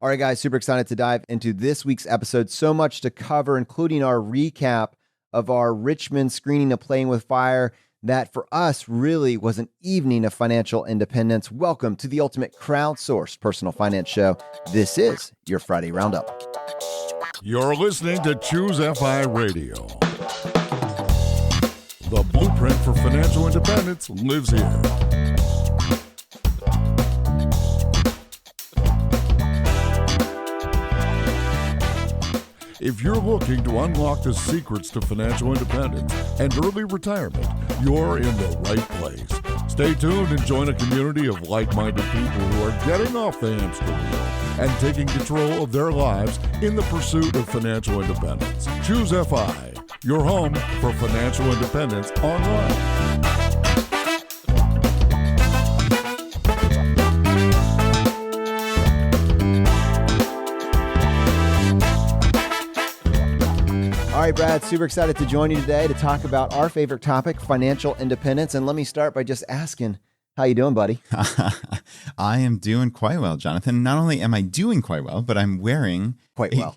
All right, guys, super excited to dive into this week's episode. So much to cover, including our recap of our Richmond screening of Playing with Fire that for us really was an evening of financial independence. Welcome to the ultimate crowdsourced personal finance show. This is your Friday Roundup. You're listening to Choose FI Radio. The blueprint for financial independence lives here. If you're looking to unlock the secrets to financial independence and early retirement, you're in the right place. Stay tuned and join a community of like-minded people who are getting off the hamster wheel and taking control of their lives in the pursuit of financial independence. Choose FI, your home for financial independence online. All right, Brad, super excited to join you today to talk about our favorite topic, financial independence. And let me start by just asking, how you doing, buddy? I am doing quite well, Jonathan. Not only am I doing quite well, but I'm wearing Quite well.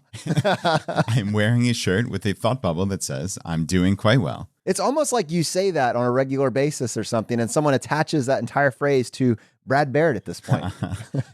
I'm wearing a shirt with a thought bubble that says I'm doing quite well. It's almost like you say that on a regular basis or something, and someone attaches that entire phrase to Brad Barrett at this point.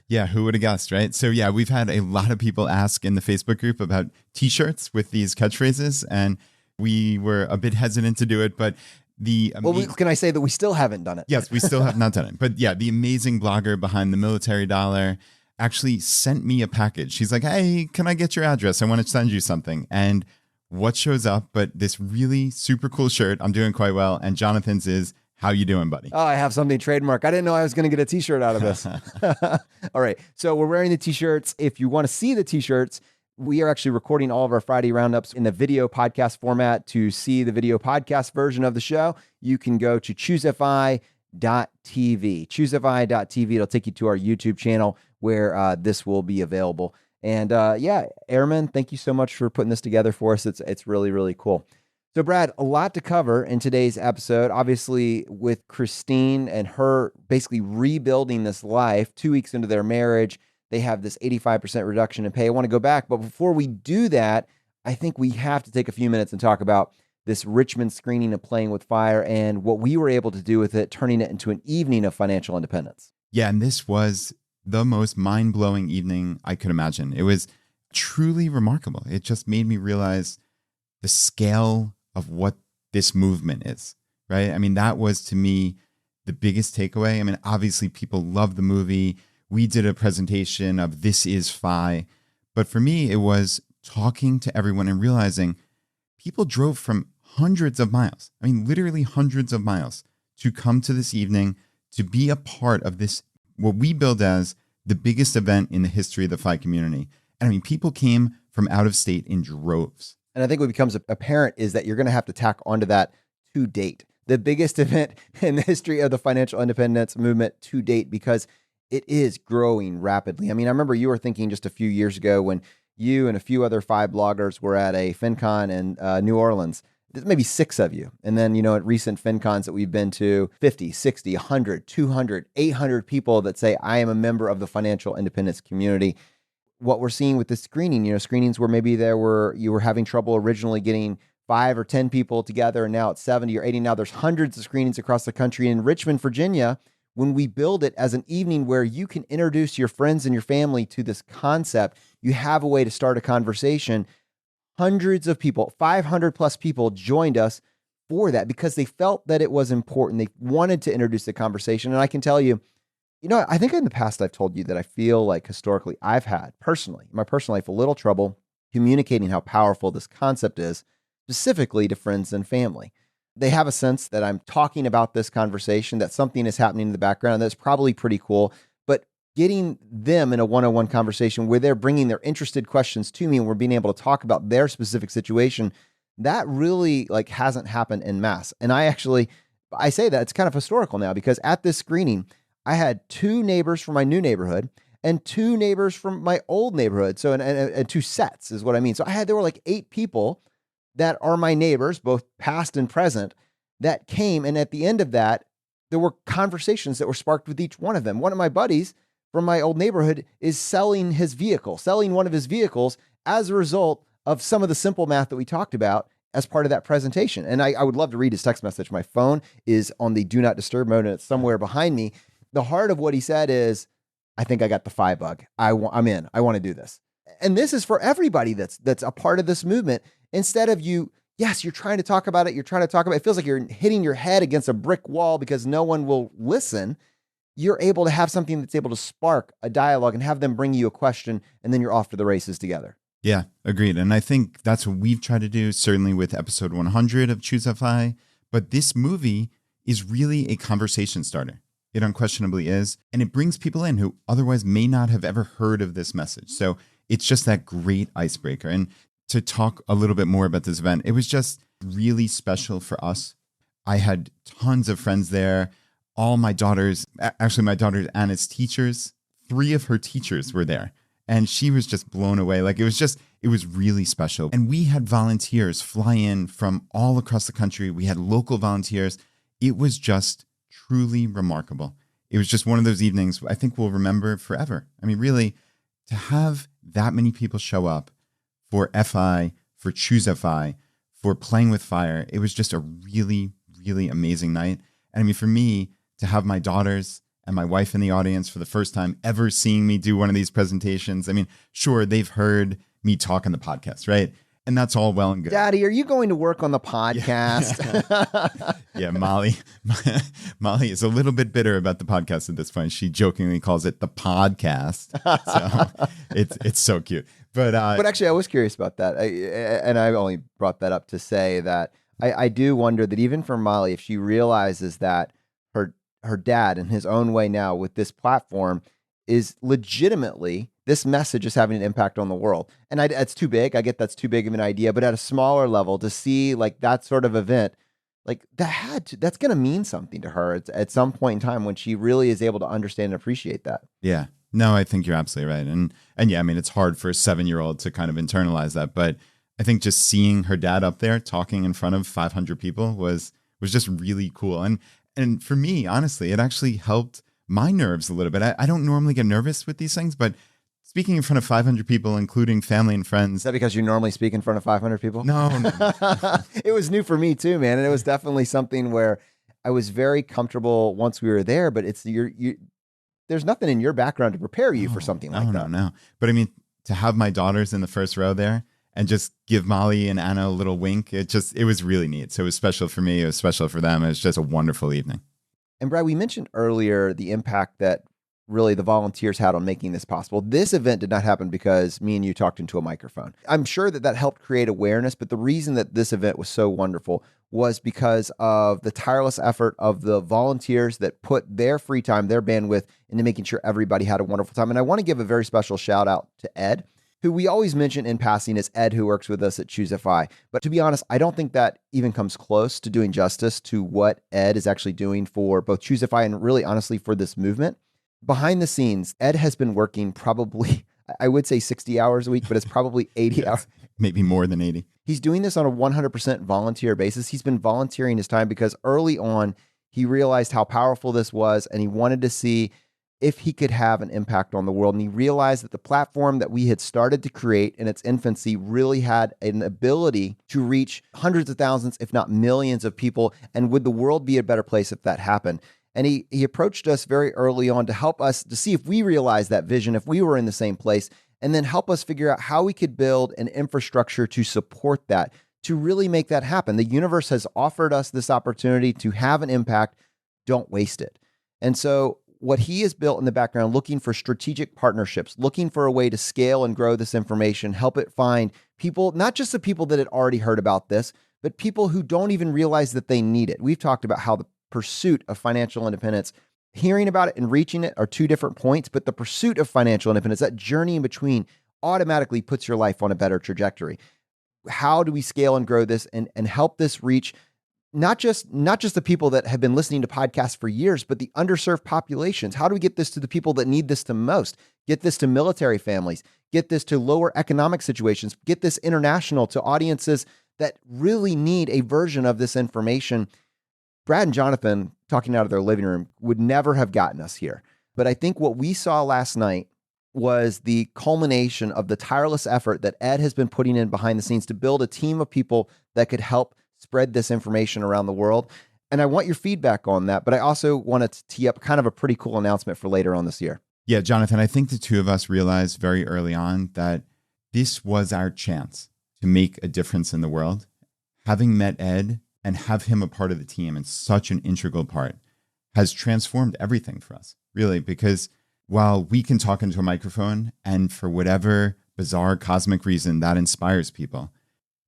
Yeah, who would have guessed, right? So yeah, we've had a lot of people ask in the Facebook group about t-shirts with these catchphrases, and we were a bit hesitant to do it, but can I say that we still haven't done it? Yes, we still have not done it. But yeah, the amazing blogger behind the Military Dollar actually sent me a package. She's like, hey, can I get your address? I want to send you something. And what shows up but this really super cool shirt. I'm doing quite well. And Jonathan's is, how you doing, buddy? Oh, I have something trademark. I didn't know I was going to get a t-shirt out of this. All right. So we're wearing the t-shirts. If you want to see the t-shirts, we are actually recording all of our Friday roundups in the video podcast format. To see the video podcast version of the show, you can go to choosefi.tv. Choosefi.tv. It'll take you to our YouTube channel where this will be available. And Airman, thank you so much for putting this together for us. It's really, really cool. So, Brad, a lot to cover in today's episode. Obviously, with Christine and her basically rebuilding this life 2 weeks into their marriage, they have this 85% reduction in pay. I want to go back, but before we do that, I think we have to take a few minutes and talk about this Richmond screening of Playing with Fire and what we were able to do with it, turning it into an evening of financial independence. Yeah, and this was the most mind-blowing evening I could imagine. It was truly remarkable. It just made me realize the scale of what this movement is, right? I mean, that was to me the biggest takeaway. I mean, obviously people love the movie. We did a presentation of This Is Fi, but for me, it was talking to everyone and realizing people drove from hundreds of miles, I mean, literally hundreds of miles to come to this evening to be a part of this, what we build as the biggest event in the history of the Fi community. And I mean, people came from out of state in droves. And I think what becomes apparent is that you're going to have to tack onto that to date, the biggest event in the history of the financial independence movement to date, because it is growing rapidly. I mean, I remember you were thinking just a few years ago when you and a few other Fi bloggers were at a FinCon in New Orleans. There's maybe 6 of you. And then, at recent FinCons that we've been to, 50, 60, 100, 200, 800 people that say, I am a member of the financial independence community. What we're seeing with this screening, screenings where maybe you were having trouble originally getting 5 or 10 people together, and now it's 70 or 80. Now there's hundreds of screenings across the country. In Richmond, Virginia, when we build it as an evening where you can introduce your friends and your family to this concept, you have a way to start a conversation. Hundreds of people, 500 plus people joined us for that because they felt that it was important. They wanted to introduce the conversation. And I can tell you, I think in the past I've told you that I feel like historically I've had personally, in my personal life, a little trouble communicating how powerful this concept is, specifically to friends and family. They have a sense that I'm talking about this conversation, that something is happening in the background that's probably pretty cool, but getting them in a one-on-one conversation where they're bringing their interested questions to me and we're being able to talk about their specific situation, that really hasn't happened en masse. And I say that it's kind of historical now because at this screening, I had 2 neighbors from my new neighborhood and 2 neighbors from my old neighborhood. So, and 2 sets is what I mean. So there were 8 people that are my neighbors, both past and present, that came. And at the end of that, there were conversations that were sparked with each one of them. One of my buddies from my old neighborhood is selling one of his vehicles as a result of some of the simple math that we talked about as part of that presentation. And I would love to read his text message. My phone is on the do not disturb mode and it's somewhere behind me. The heart of what he said is, I think I got the FI bug. I'm in. I want to do this. And this is for everybody that's a part of this movement. Instead of you're trying to talk about it. It feels like you're hitting your head against a brick wall because no one will listen. You're able to have something that's able to spark a dialogue and have them bring you a question, and then you're off to the races together. Yeah, agreed. And I think that's what we've tried to do, certainly with episode 100 of Choose FI. But this movie is really a conversation starter. It unquestionably is. And it brings people in who otherwise may not have ever heard of this message. So it's just that great icebreaker. And to talk a little bit more about this event, it was just really special for us. I had tons of friends there. All my daughter Anna's teachers, 3 of her teachers were there. And she was just blown away. Like it was really special. And we had volunteers fly in from all across the country. We had local volunteers. It was just truly remarkable. It was just one of those evenings I think we'll remember forever. I mean, really, to have that many people show up for FI, for Choose FI, for Playing with Fire, it was just a really, really amazing night. And I mean, for me, to have my daughters and my wife in the audience for the first time ever seeing me do one of these presentations. I mean, sure, they've heard me talk on the podcast, right? And that's all well and good. Daddy, are you going to work on the podcast? Yeah, Molly is a little bit bitter about the podcast at this point. She jokingly calls it the podcast. So it's so cute. But actually, I was curious about that. And I only brought that up to say that I do wonder that even for Molly, if she realizes that her dad in his own way now with this platform is legitimately, this message is having an impact on the world. And it's too big. I get that's too big of an idea, but at a smaller level to see like that sort of event, like that's going to mean something to her at some point in time when she really is able to understand and appreciate that. Yeah, no, I think you're absolutely right. And yeah, I mean, it's hard for a 7-year-old to kind of internalize that, but I think just seeing her dad up there talking in front of 500 people was just really cool. And for me, honestly, it actually helped my nerves a little bit. I don't normally get nervous with these things, but speaking in front of 500 people, including family and friends. Is that because you normally speak in front of 500 people? No. It was new for me too, man. And it was definitely something where I was very comfortable once we were there, but it's there's nothing in your background to prepare you for something like that. No. But I mean, to have my daughters in the first row there and just give Molly and Anna a little wink, it was really neat. So it was special for me. It was special for them. It was just a wonderful evening. And Brad, we mentioned earlier the impact that really the volunteers had on making this possible. This event did not happen because me and you talked into a microphone. I'm sure that helped create awareness, but the reason that this event was so wonderful was because of the tireless effort of the volunteers that put their free time, their bandwidth into making sure everybody had a wonderful time. And I want to give a very special shout out to Ed, who we always mention in passing as Ed, who works with us at Choose FI. But to be honest, I don't think that even comes close to doing justice to what Ed is actually doing for both Choose FI and really honestly for this movement. Behind the scenes, Ed has been working probably, I would say 60 hours a week, but it's probably 80 hours. Maybe more than 80. He's doing this on a 100% volunteer basis. He's been volunteering his time because early on, he realized how powerful this was and he wanted to see if he could have an impact on the world. And he realized that the platform that we had started to create in its infancy really had an ability to reach hundreds of thousands, if not millions of people. And would the world be a better place if that happened? And he approached us very early on to help us to see if we realized that vision, if we were in the same place, and then help us figure out how we could build an infrastructure to support that, to really make that happen. The universe has offered us this opportunity to have an impact. Don't waste it. And so what he has built in the background, looking for strategic partnerships, looking for a way to scale and grow this information, help it find people, not just the people that had already heard about this, but people who don't even realize that they need it. We've talked about how the pursuit of financial independence, hearing about it and reaching it are two different points, but the pursuit of financial independence, that journey in between automatically puts your life on a better trajectory. How do we scale and grow this and help this reach not just the people that have been listening to podcasts for years, but the underserved populations? How do we get this to the people that need this the most? Get this to military families, get this to lower economic situations, get this international to audiences that really need a version of this information. Brad and Jonathan, talking out of their living room, would never have gotten us here. But I think what we saw last night was the culmination of the tireless effort that Ed has been putting in behind the scenes to build a team of people that could help spread this information around the world. And I want your feedback on that, but I also wanted to tee up kind of a pretty cool announcement for later on this year. Yeah, Jonathan, I think the two of us realized very early on that this was our chance to make a difference in the world. Having met Ed and have him a part of the team and such an integral part has transformed everything for us, really, because while we can talk into a microphone and for whatever bizarre cosmic reason that inspires people,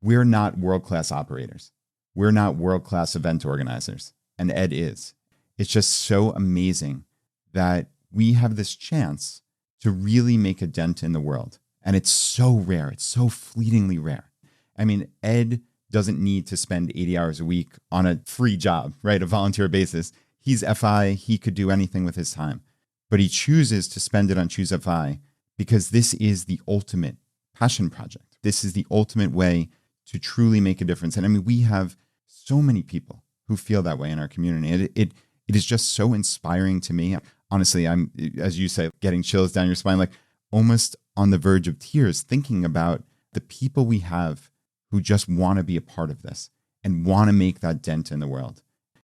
we're not world-class operators. We're not world-class event organizers, and Ed is. It's just so amazing that we have this chance to really make a dent in the world. And it's so rare. It's so fleetingly rare. I mean, Ed doesn't need to spend 80 hours a week on a free job, right? A volunteer basis. He's FI. He could do anything with his time, but he chooses to spend it on Choose FI because this is the ultimate passion project. This is the ultimate way to truly make a difference. And I mean, we have so many people who feel that way in our community. It is just so inspiring to me. Honestly, I'm, as you say, getting chills down your spine, like almost on the verge of tears, thinking about the people we have who just want to be a part of this and want to make that dent in the world.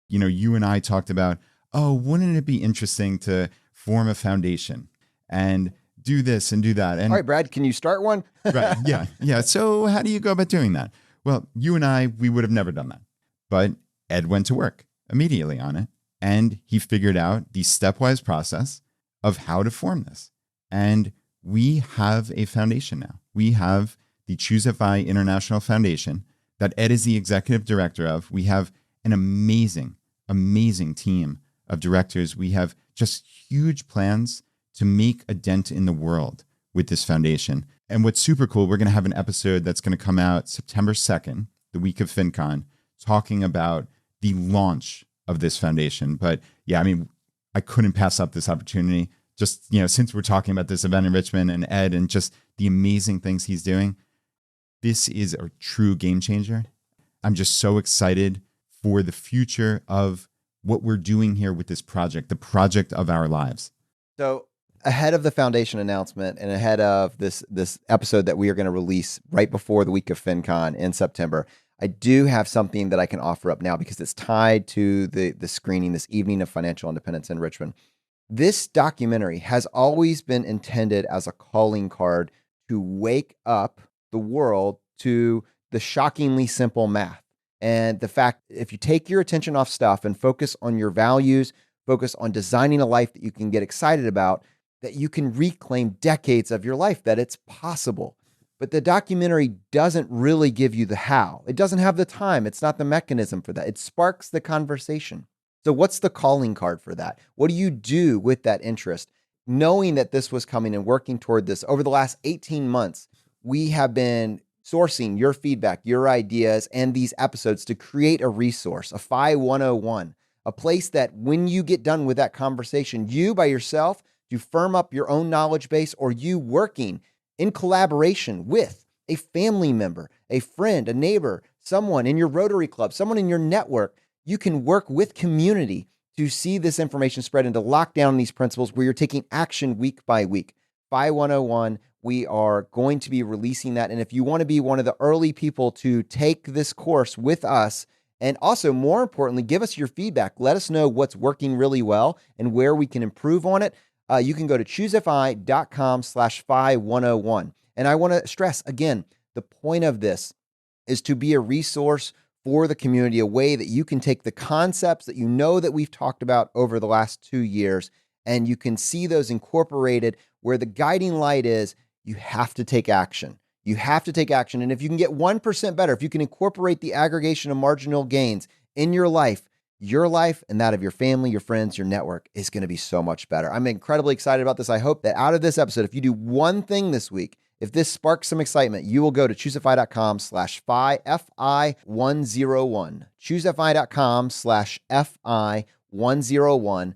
You know, you and I talked about, oh, wouldn't it be interesting to form a foundation and do this and do that? And all right, Brad, can you start one? Right. Yeah. Yeah. So how do you go about doing that? Well, you and I, we would have never done that. But Ed went to work immediately on it. And he figured out the stepwise process of how to form this. And we have a foundation now. We have the Choose FI International Foundation that Ed is the executive director of. We have an amazing, amazing team of directors. We have just huge plans to make a dent in the world with this foundation. And what's super cool, we're going to have an episode that's going to come out September 2nd, the week of FinCon, talking about the launch of this foundation. But yeah, I mean, I couldn't pass up this opportunity. Just, you know, since we're talking about this event in Richmond and Ed and just the amazing things he's doing, this is a true game changer. I'm just so excited for the future of what we're doing here with this project, the project of our lives. So ahead of the foundation announcement and ahead of this episode that we are going to release right before the week of FinCon in September, I do have something that I can offer up now because it's tied to the screening this evening of Financial Independence in Richmond. This documentary has always been intended as a calling card to wake up the world to the shockingly simple math. And the fact, if you take your attention off stuff and focus on your values, focus on designing a life that you can get excited about, that you can reclaim decades of your life, that it's possible. But the documentary doesn't really give you the how. It doesn't have the time. It's not the mechanism for that. It sparks the conversation. So what's the calling card for that? What do you do with that interest? Knowing that this was coming and working toward this over the last 18 months, we have been sourcing your feedback, your ideas, and these episodes to create a resource, a FI 101, a place that when you get done with that conversation, you by yourself, to firm up your own knowledge base, or you working in collaboration with a family member, a friend, a neighbor, someone in your Rotary Club, someone in your network, you can work with community to see this information spread and to lock down these principles where you're taking action week by week. FI 101, we are going to be releasing that. And if you want to be one of the early people to take this course with us, and also more importantly, give us your feedback. Let us know what's working really well and where we can improve on it. You can go to choosefi.com/FI101. And I want to stress again, the point of this is to be a resource for the community, a way that you can take the concepts that you know that we've talked about over the last 2 years, and you can see those incorporated where the guiding light is you have to take action. You have to take action. And if you can get 1% better, if you can incorporate the aggregation of marginal gains in your life and that of your family, your friends, your network is going to be so much better. I'm incredibly excited about this. I hope that out of this episode, if you do one thing this week, if this sparks some excitement, you will go to choosefi.com/FI101. choosefi.com/FI101.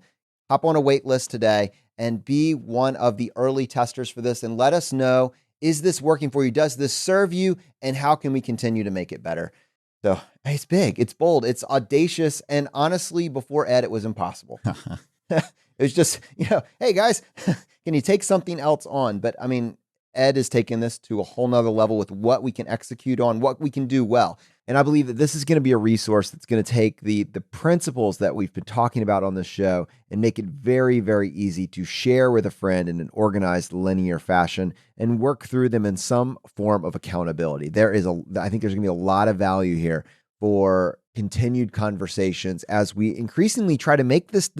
Hop on a wait list today and be one of the early testers for this and let us know, is this working for you? Does this serve you? And how can we continue to make it better? So it's big, it's bold, it's audacious. And honestly, before Ed, it was impossible. It was just, hey guys, can you take something else on? But I mean, Ed has taken this to a whole nother level with what we can execute on, what we can do well. And I believe that this is going to be a resource that's going to take the principles that we've been talking about on this show and make it very, very easy to share with a friend in an organized, linear fashion and work through them in some form of accountability. I think there's going to be a lot of value here for continued conversations as we increasingly try to make this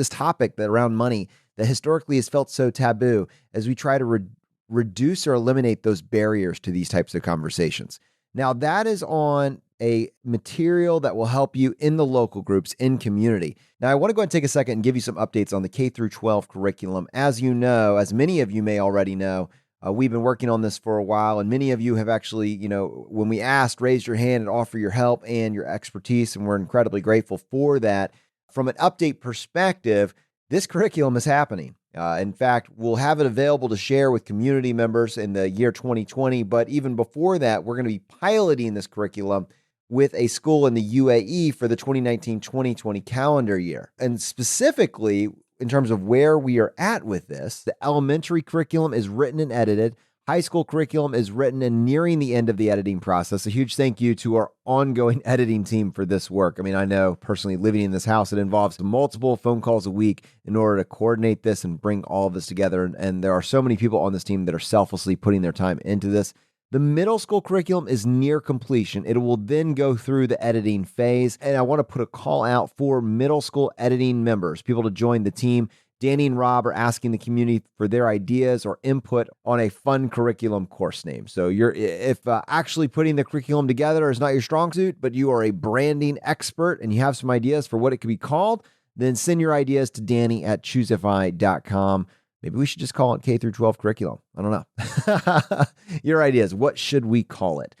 topic that around money that historically has felt so taboo, as we try to reduce or eliminate those barriers to these types of conversations. Now, that is on a material that will help you in the local groups, in community. Now, I want to go ahead and take a second and give you some updates on the K through 12 curriculum. As you know, as many of you may already know, we've been working on this for a while, and many of you have actually, when we asked, raised your hand and offer your help and your expertise, and we're incredibly grateful for that. From an update perspective, this curriculum is happening. In fact, we'll have it available to share with community members in the year 2020. But even before that, we're going to be piloting this curriculum with a school in the UAE for the 2019-2020 calendar year. And specifically, in terms of where we are at with this, the elementary curriculum is written and edited. High school curriculum is written and nearing the end of the editing process. A huge thank you to our ongoing editing team for this work. I mean, I know personally living in this house, it involves multiple phone calls a week in order to coordinate this and bring all of this together. And there are so many people on this team that are selflessly putting their time into this. The middle school curriculum is near completion. It will then go through the editing phase. And I want to put a call out for middle school editing members, people to join the team. Danny and Rob are asking the community for their ideas or input on a fun curriculum course name. So if actually putting the curriculum together is not your strong suit, but you are a branding expert and you have some ideas for what it could be called, then send your ideas to Danny at choosefi.com. Maybe we should just call it K through 12 curriculum. I don't know. Your ideas. What should we call it?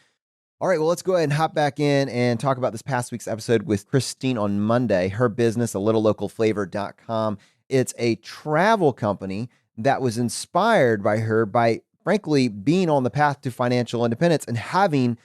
All right, well, let's go ahead and hop back in and talk about this past week's episode with Christine on Monday. Her business, alittlelocalflavor.com. It's a travel company that was inspired by her by, frankly, being on the path to financial independence and having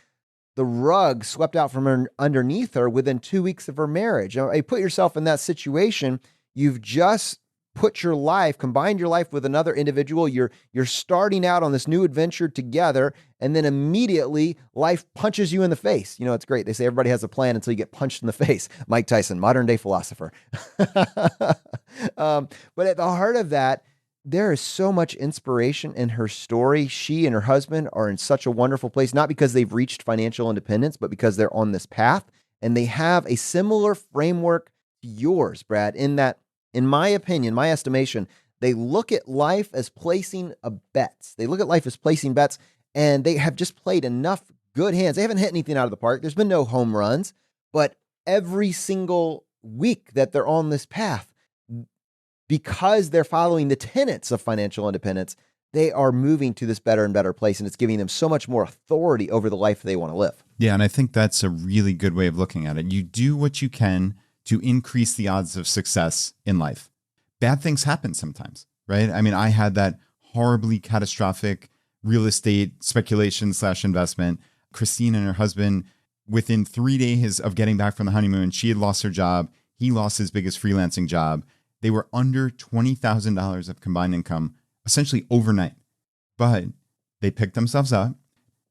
the rug swept out from underneath her within 2 weeks of her marriage. Now, put yourself in that situation. You've just combined your life with another individual. You're starting out on this new adventure together, and then immediately life punches you in the face. It's great. They say everybody has a plan until you get punched in the face. Mike Tyson, modern day philosopher. But at the heart of that, there is so much inspiration in her story. She and her husband are in such a wonderful place, not because they've reached financial independence, but because they're on this path, and they have a similar framework to yours, Brad, in that, in my opinion, my estimation, they look at life as placing bets. They look at life as placing bets, and they have just played enough good hands. They haven't hit anything out of the park. There's been no home runs, but every single week that they're on this path, because they're following the tenets of financial independence, they are moving to this better and better place, and it's giving them so much more authority over the life they want to live. Yeah, and I think that's a really good way of looking at it. You do what you can to increase the odds of success in life. Bad things happen sometimes, right? I mean, I had that horribly catastrophic real estate speculation/investment. Christine and her husband, within 3 days of getting back from the honeymoon, she had lost her job. He lost his biggest freelancing job. They were under $20,000 of combined income, essentially overnight. But they picked themselves up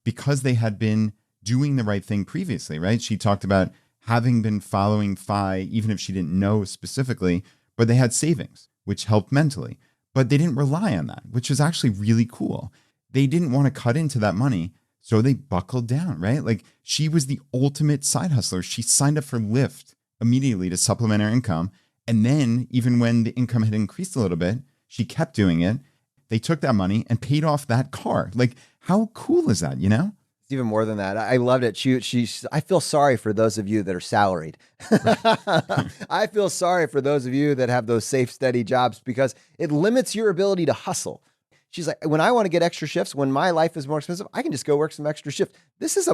because they had been doing the right thing previously, right? She talked about having been following FI, even if she didn't know specifically, but they had savings, which helped mentally. But they didn't rely on that, which is actually really cool. They didn't want to cut into that money, so they buckled down, right? Like, she was the ultimate side hustler. She signed up for Lyft immediately to supplement her income. And then, even when the income had increased a little bit, she kept doing it. They took that money and paid off that car. Like, how cool is that, It's even more than that. I loved it. I feel sorry for those of you that are salaried. I feel sorry for those of you that have those safe, steady jobs, because it limits your ability to hustle. She's like, when I want to get extra shifts, when my life is more expensive, I can just go work some extra shifts. This is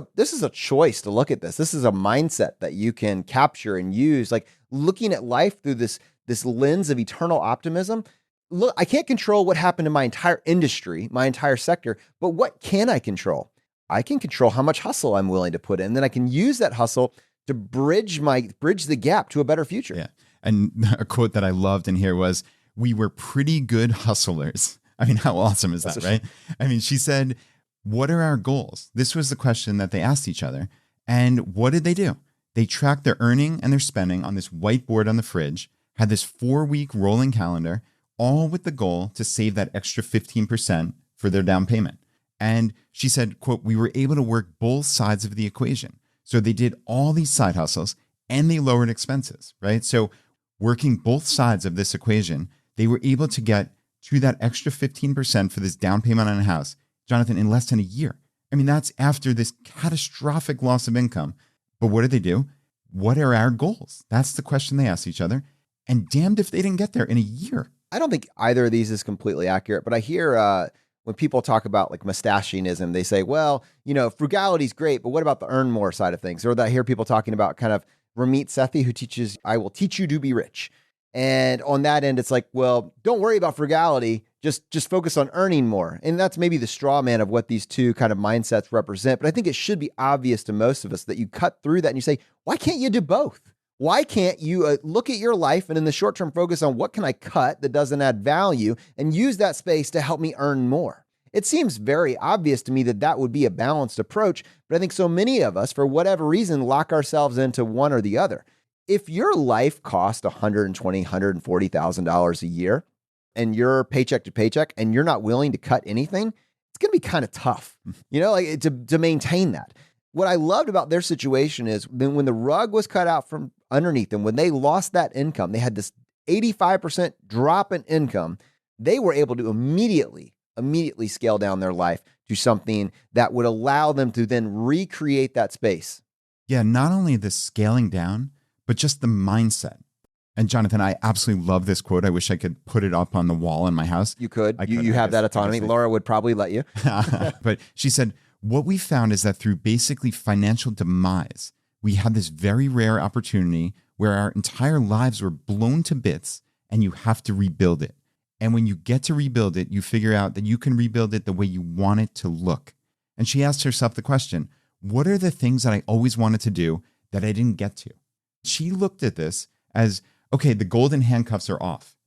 a choice to look at this. This is a mindset that you can capture and use, like looking at life through this lens of eternal optimism. Look, I can't control what happened in my entire industry, my entire sector, but what can I control? I can control how much hustle I'm willing to put in. Then I can use that hustle to bridge the gap to a better future. Yeah. And a quote that I loved in here was, we were pretty good hustlers. I mean, how awesome is that, right? I mean, she said, what are our goals? This was the question that they asked each other. And what did they do? They tracked their earning and their spending on this whiteboard on the fridge, had this 4-week rolling calendar, all with the goal to save that extra 15% for their down payment. And she said, quote, we were able to work both sides of the equation. So they did all these side hustles and they lowered expenses, right? So working both sides of this equation, they were able to get to that extra 15% for this down payment on a house, Jonathan, in less than a year. I mean, that's after this catastrophic loss of income. But what did they do? What are our goals? That's the question they asked each other. And damned if they didn't get there in a year. I don't think either of these is completely accurate, but I hear when people talk about like mustachianism, they say, well, frugality is great, but what about the earn more side of things? Or I hear people talking about kind of Ramit Sethi, who teaches, I will teach you to be rich. And on that end, it's like, well, don't worry about frugality. Just focus on earning more. And that's maybe the straw man of what these two kind of mindsets represent. But I think it should be obvious to most of us that you cut through that and you say, why can't you do both? Why can't you look at your life and in the short term focus on what can I cut that doesn't add value and use that space to help me earn more? It seems very obvious to me that that would be a balanced approach, but I think so many of us, for whatever reason, lock ourselves into one or the other. If your life costs $120,000, $140,000 a year and you're paycheck to paycheck and you're not willing to cut anything, it's going to be kind of tough, to maintain that. What I loved about their situation is then when the rug was cut out from underneath them, when they lost that income, they had this 85% drop in income. They were able to immediately scale down their life to something that would allow them to then recreate that space. Yeah, not only the scaling down, but just the mindset. And Jonathan, I absolutely love this quote. I wish I could put it up on the wall in my house. You could. You have that autonomy. Laura would probably let you. But she said, what we found is that through basically financial demise, we had this very rare opportunity where our entire lives were blown to bits and you have to rebuild it. And when you get to rebuild it, you figure out that you can rebuild it the way you want it to look. And she asked herself the question, what are the things that I always wanted to do that I didn't get to? She looked at this as, okay, the golden handcuffs are off.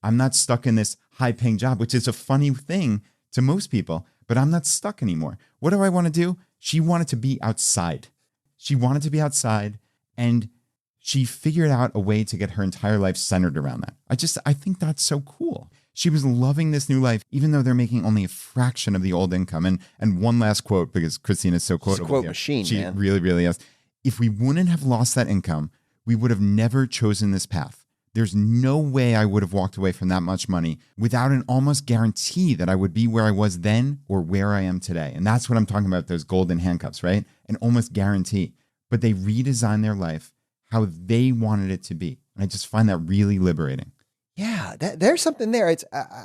I'm not stuck in this high-paying job, which is a funny thing to most people, but I'm not stuck anymore. What do I want to do? She wanted to be outside. She wanted to be outside, and she figured out a way to get her entire life centered around that. I think that's so cool. She was loving this new life, even though they're making only a fraction of the old income. And one last quote, because Christine is so quotable. Quote machine, she man. really, really is. If we wouldn't have lost that income, we would have never chosen this path. There's no way I would have walked away from that much money without an almost guarantee that I would be where I was then or where I am today. And that's what I'm talking about, those golden handcuffs, right? An almost guarantee. But they redesigned their life how they wanted it to be. And I just find that really liberating. Yeah, there's something there.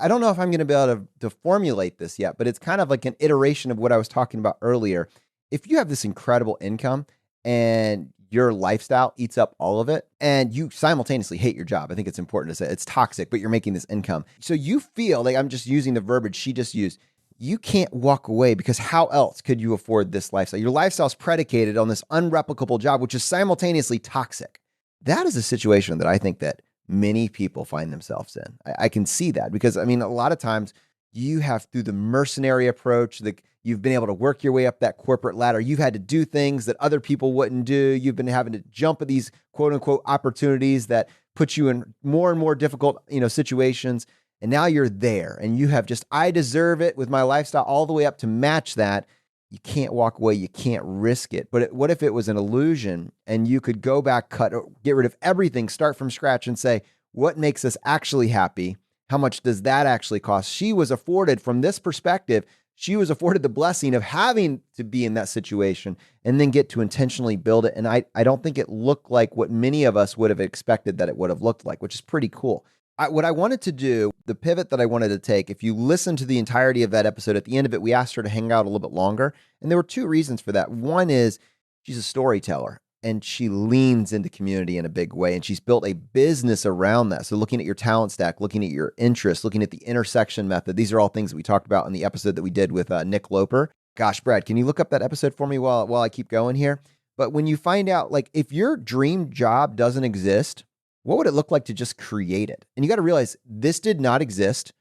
I don't know if I'm going to be able to formulate this yet, but it's kind of like an iteration of what I was talking about earlier. If you have this incredible income and your lifestyle eats up all of it, and you simultaneously hate your job. I think it's important to say it's toxic, but you're making this income. So you feel like, I'm just using the verbiage she just used, you can't walk away because how else could you afford this lifestyle? Your lifestyle is predicated on this unreplicable job, which is simultaneously toxic. That is a situation that I think that many people find themselves in. I can see that because, I mean, a lot of times you have, through the mercenary approach, you've been able to work your way up that corporate ladder. You've had to do things that other people wouldn't do. You've been having to jump at these quote unquote opportunities that put you in more and more difficult, situations. And now you're there and you have just, I deserve it with my lifestyle all the way up to match that. You can't walk away. You can't risk it. But what if it was an illusion and you could go back, cut, or get rid of everything, start from scratch and say, what makes us actually happy? How much does that actually cost? She was afforded, from this perspective, she was afforded the blessing of having to be in that situation and then get to intentionally build it. And I don't think it looked like what many of us would have expected that it would have looked like, which is pretty cool. What I wanted to do, the pivot that I wanted to take, if you listen to the entirety of that episode, at the end of it, we asked her to hang out a little bit longer. And there were two reasons for that. One is she's a storyteller and she leans into community in a big way. And she's built a business around that. So looking at your talent stack, looking at your interests, looking at the intersection method. These are all things that we talked about in the episode that we did with Nick Loper. Gosh, Brad, can you look up that episode for me while I keep going here? But when you find out, like, if your dream job doesn't exist, what would it look like to just create it? And you got to realize this did not exist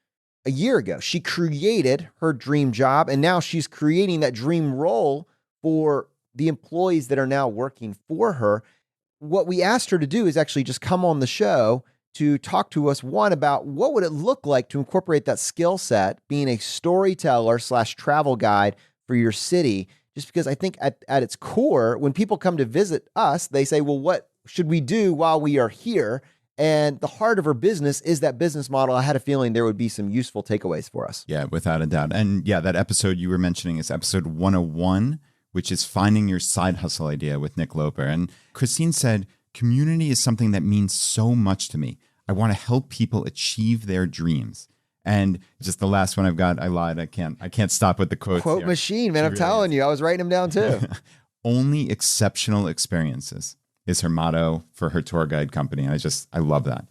a year ago. She created her dream job, and now she's creating that dream role for the employees that are now working for her. What we asked her to do is actually just come on the show to talk to us, one, about what would it look like to incorporate that skill set, being a storyteller / travel guide for your city. Just because I think at its core, when people come to visit us, they say, well, what should we do while we are here? And the heart of her business is that business model. I had a feeling there would be some useful takeaways for us. Yeah, without a doubt. And yeah, that episode you were mentioning is episode 101, which is finding your side hustle idea with Nick Loper. And Christine said, community is something that means so much to me. I want to help people achieve their dreams. And just the last one I've got, I lied. I can't stop with the quotes. Quote here. machine, man. I'm telling you, I was writing them down too. Only exceptional experiences is her motto for her tour guide company. And I love that.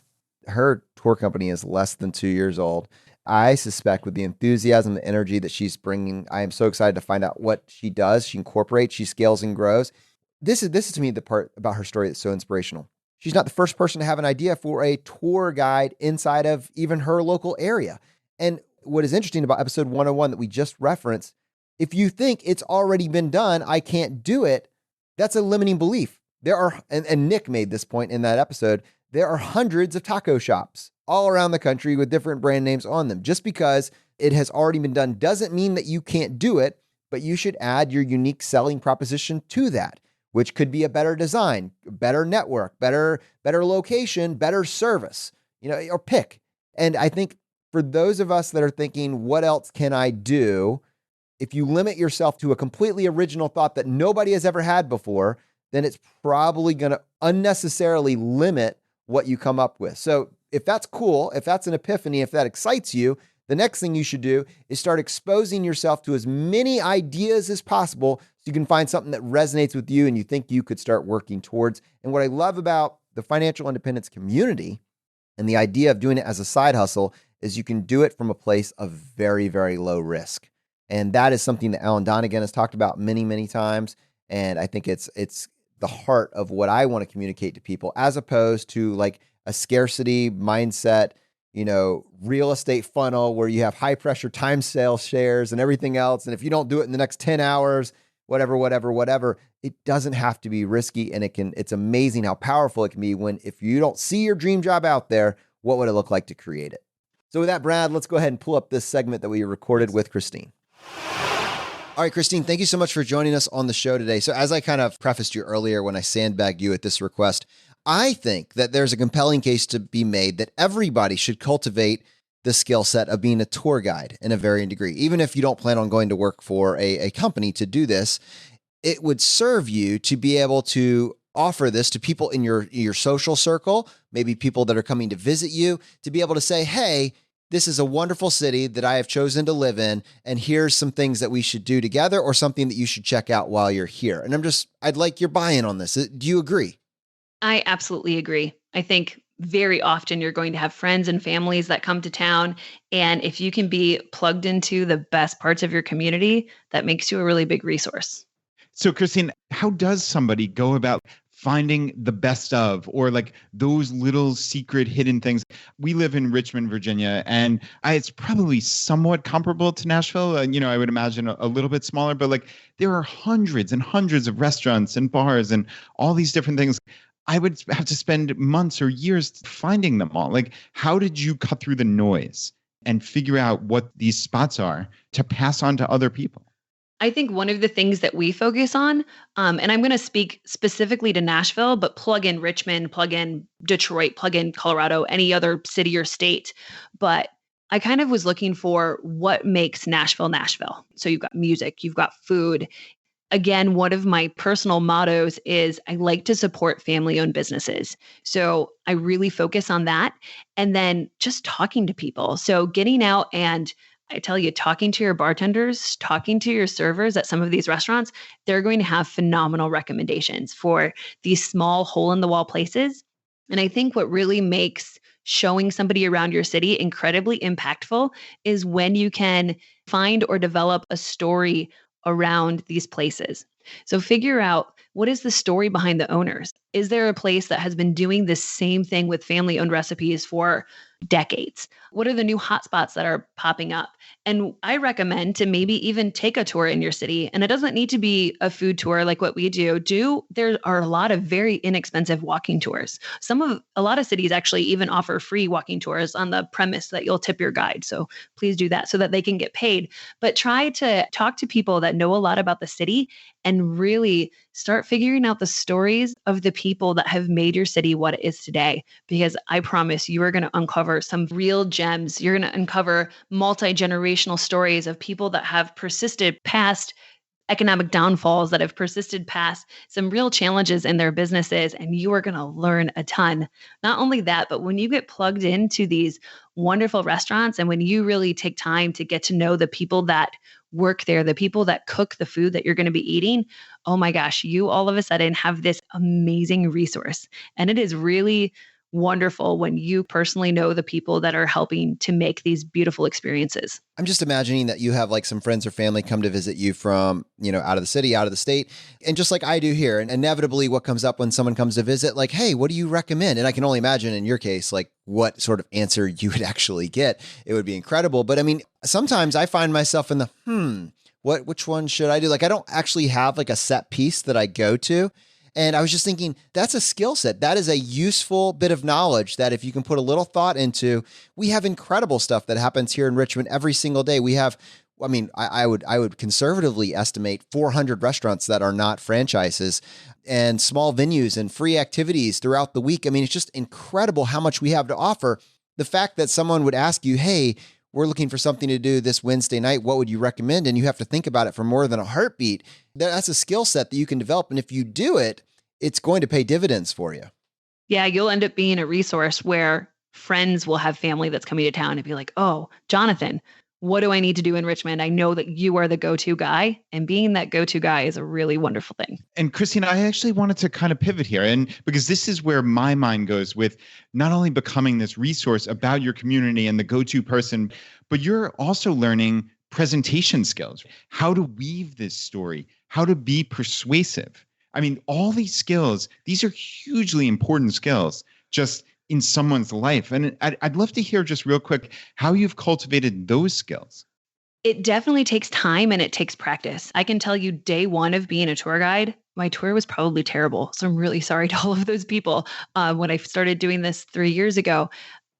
Her tour company is less than 2 years old. I suspect with the enthusiasm, the energy that she's bringing, I am so excited to find out what she does. She incorporates, she scales and grows. This is to me the part about her story that's so inspirational. She's not the first person to have an idea for a tour guide inside of even her local area. And what is interesting about episode 101 that we just referenced, if you think it's already been done, I can't do it, that's a limiting belief. There are, and Nick made this point in that episode, there are hundreds of taco shops all around the country with different brand names on them. Just because it has already been done doesn't mean that you can't do it, but you should add your unique selling proposition to that, which could be a better design, better network, better location, better service, or pick. And I think for those of us that are thinking, what else can I do? If you limit yourself to a completely original thought that nobody has ever had before, then it's probably going to unnecessarily limit what you come up with. So if that's cool, if that's an epiphany, if that excites you, the next thing you should do is start exposing yourself to as many ideas as possible so you can find something that resonates with you and you think you could start working towards. And what I love about the financial independence community and the idea of doing it as a side hustle is you can do it from a place of very, very low risk. And that is something that Alan Donegan has talked about many, many times. And I think it's the heart of what I want to communicate to people, as opposed to like a scarcity mindset, real estate funnel where you have high pressure time sale shares and everything else. And if you don't do it in the next 10 hours, whatever, it doesn't have to be risky. And it's amazing how powerful it can be if you don't see your dream job out there, what would it look like to create it? So with that, Brad, let's go ahead and pull up this segment that we recorded with Christine. All right, Christine, thank you so much for joining us on the show today. So as I kind of prefaced you earlier when I sandbagged you at this request, I think that there's a compelling case to be made that everybody should cultivate the skill set of being a tour guide in a varying degree. Even if you don't plan on going to work for a company to do this, it would serve you to be able to offer this to people in your social circle, maybe people that are coming to visit you, to be able to say, hey, this is a wonderful city that I have chosen to live in, and here's some things that we should do together or something that you should check out while you're here. And I'd like your buy-in on this. Do you agree? I absolutely agree. I think very often you're going to have friends and families that come to town. And if you can be plugged into the best parts of your community, that makes you a really big resource. So, Christine, how does somebody go about finding the best of, or like those little secret hidden things? We live in Richmond, Virginia, and it's probably somewhat comparable to Nashville. I would imagine a little bit smaller, but like there are hundreds and hundreds of restaurants and bars and all these different things. I would have to spend months or years finding them all. Like, how did you cut through the noise and figure out what these spots are to pass on to other people? I think one of the things that we focus on, and I'm going to speak specifically to Nashville, but plug in Richmond, plug in Detroit, plug in Colorado, any other city or state. But I kind of was looking for what makes Nashville, Nashville. So you've got music, you've got food. Again, one of my personal mottos is I like to support family-owned businesses. So I really focus on that. And then just talking to people. So getting out and I tell you, talking to your bartenders, talking to your servers at some of these restaurants, they're going to have phenomenal recommendations for these small hole-in-the-wall places. And I think what really makes showing somebody around your city incredibly impactful is when you can find or develop a story around these places. So figure out, what is the story behind the owners? Is there a place that has been doing this same thing with family-owned recipes for decades? What are the new hotspots that are popping up? And I recommend to maybe even take a tour in your city. And it doesn't need to be a food tour like what we do. There are a lot of very inexpensive walking tours. A lot of cities actually even offer free walking tours on the premise that you'll tip your guide. So please do that so that they can get paid. But try to talk to people that know a lot about the city and really start figuring out the stories of the people that have made your city what it is today. Because I promise you are going to uncover some real gems. You're going to uncover multi-generational stories of people that have persisted past economic downfalls, that have persisted past some real challenges in their businesses, and you are going to learn a ton. Not only that, but when you get plugged into these wonderful restaurants and when you really take time to get to know the people that work there, the people that cook the food that you're going to be eating, oh my gosh, you all of a sudden have this amazing resource. And it is really wonderful when you personally know the people that are helping to make these beautiful experiences. I'm just imagining that you have like some friends or family come to visit you from, out of the city, out of the state. And just like I do here, and inevitably what comes up when someone comes to visit, like, hey, what do you recommend? And I can only imagine in your case, like what sort of answer you would actually get. It would be incredible. But I mean, sometimes I find myself in the, which one should I do? Like, I don't actually have like a set piece that I go to. And I was just thinking, that's a skill set. That is a useful bit of knowledge that if you can put a little thought into, we have incredible stuff that happens here in Richmond every single day. We have, I would conservatively estimate 400 restaurants that are not franchises and small venues and free activities throughout the week. I mean, it's just incredible how much we have to offer. The fact that someone would ask you, hey, we're looking for something to do this Wednesday night, what would you recommend? And you have to think about it for more than a heartbeat. That's a skill set that you can develop. And if you do it, it's going to pay dividends for you. Yeah, you'll end up being a resource where friends will have family that's coming to town and be like, oh, Jonathan, what do I need to do in Richmond? I know that you are the go-to guy, and being that go-to guy is a really wonderful thing. And Christine, I actually wanted to kind of pivot here, and because this is where my mind goes with not only becoming this resource about your community and the go-to person, but you're also learning presentation skills, how to weave this story, how to be persuasive. I mean, all these skills, these are hugely important skills just in someone's life. And I'd love to hear just real quick how you've cultivated those skills. It definitely takes time and it takes practice. I can tell you day one of being a tour guide, my tour was probably terrible. So I'm really sorry to all of those people when I started doing this 3 years ago.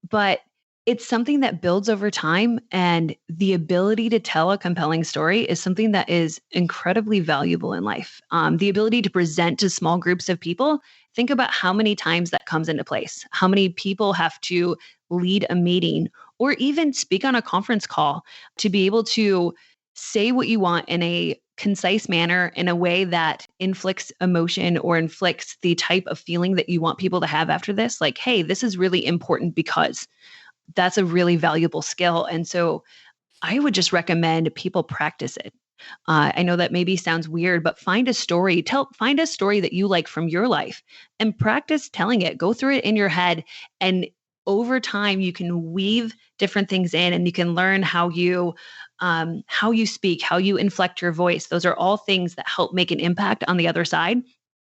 But it's something that builds over time, and the ability to tell a compelling story is something that is incredibly valuable in life. The ability to present to small groups of people, think about how many times that comes into place, how many people have to lead a meeting or even speak on a conference call to be able to say what you want in a concise manner, in a way that inflicts emotion or inflicts the type of feeling that you want people to have after this. Like, hey, this is really important because that's a really valuable skill. And so I would just recommend people practice it. I know that maybe sounds weird, but find a story that you like from your life and practice telling it. Go through it in your head. And over time, you can weave different things in, and you can learn how you speak, how you inflect your voice. Those are all things that help make an impact on the other side.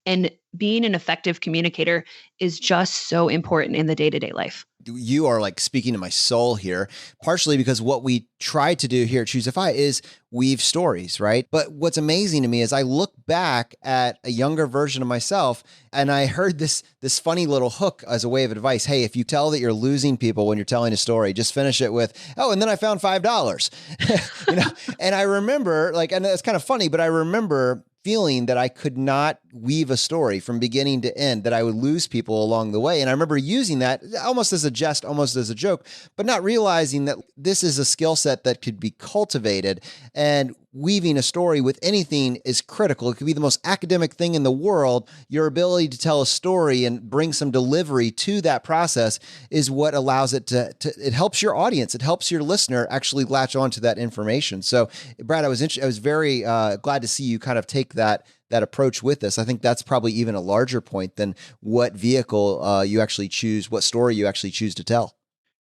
And being an effective communicator is just so important in the day-to-day life. You are like speaking to my soul here, partially because what we try to do here at Choosify is weave stories, right? But what's amazing to me is I look back at a younger version of myself and I heard this funny little hook as a way of advice. Hey, if you tell that you're losing people when you're telling a story, just finish it with, oh, and then I found $5. And I remember and it's kind of funny, but I remember feeling that I could not weave a story from beginning to end, that I would lose people along the way. And I remember using that almost as a jest, almost as a joke, but not realizing that this is a skill set that could be cultivated, and weaving a story with anything is critical. It could be the most academic thing in the world. Your ability to tell a story and bring some delivery to that process is what allows it to it helps your audience. It helps your listener actually latch onto that information. So Brad, I was very glad to see you kind of take that approach with this. I think that's probably even a larger point than what vehicle you actually choose, what story you actually choose to tell.